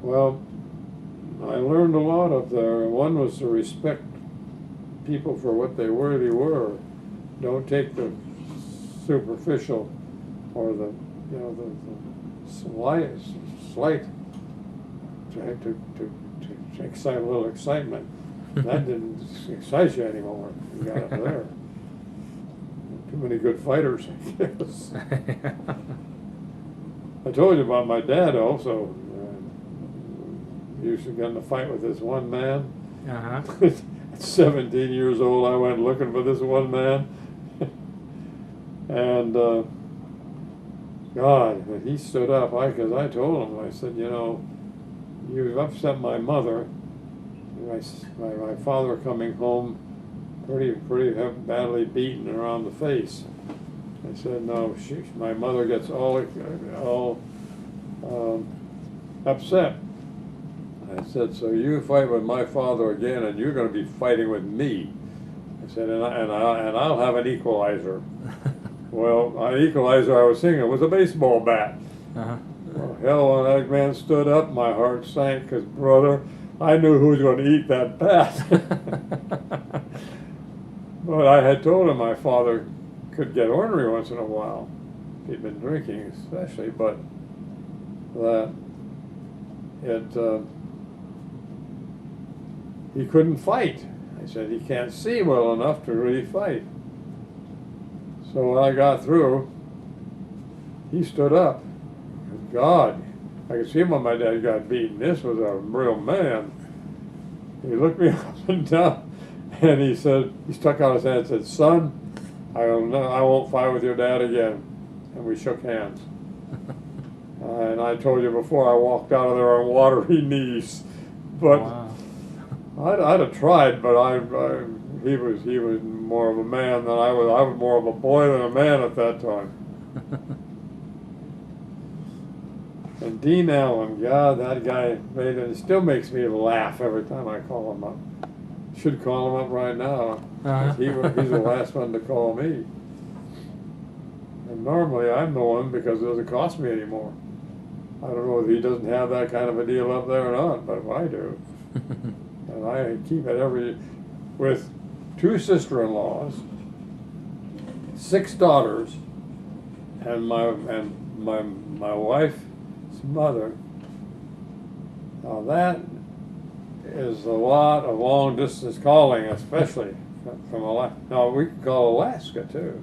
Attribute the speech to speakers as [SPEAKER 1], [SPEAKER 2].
[SPEAKER 1] Well, I learned a lot up there. One was to respect people for what they really were. Don't take the superficial or the, you know, the slight to excite a little excitement. That didn't excite you anymore. You got up there. Too many good fighters, I guess. I told you about my dad also. He used to get in a fight with this one man.
[SPEAKER 2] Uh-huh.
[SPEAKER 1] At 17 years old, I went looking for this one man. And God, when he stood up, because I told him, I said, you know, you've upset my mother. My father coming home pretty badly beaten around the face. I said, no, my mother gets all upset. I said, so you fight with my father again, and you're going to be fighting with me. I said, and I'll have an equalizer. Well, an equalizer I was thinking was a baseball bat.
[SPEAKER 2] Uh-huh.
[SPEAKER 1] Well, hell, when that man stood up, my heart sank, because, brother, I knew who was going to eat that bat. But I had told him my father could get ornery once in a while. He'd been drinking especially, but that he couldn't fight. I said, he can't see well enough to really fight. So when I got through, he stood up. God, I could see when my dad got beaten. This was a real man. He looked me up and down, and he said, he stuck out his hand and said, son, I won't fight with your dad again. And we shook hands. And I told you before, I walked out of there on watery knees. But
[SPEAKER 2] Wow.
[SPEAKER 1] I'd have tried, but he was more of a man than I was. I was more of a boy than a man at that time. And Dean Allen, God, that guy it still makes me laugh every time I call him up. Should call him up right now.
[SPEAKER 2] Uh-huh.
[SPEAKER 1] He's the last one to call me. And normally I'm the one because it doesn't cost me anymore. I don't know if he doesn't have that kind of a deal up there or not, but I do. And I keep it with 2 sister-in-laws, 6 daughters, and my wife's mother. Now that is a lot of long-distance calling, especially from Alaska. Now we can call Alaska too.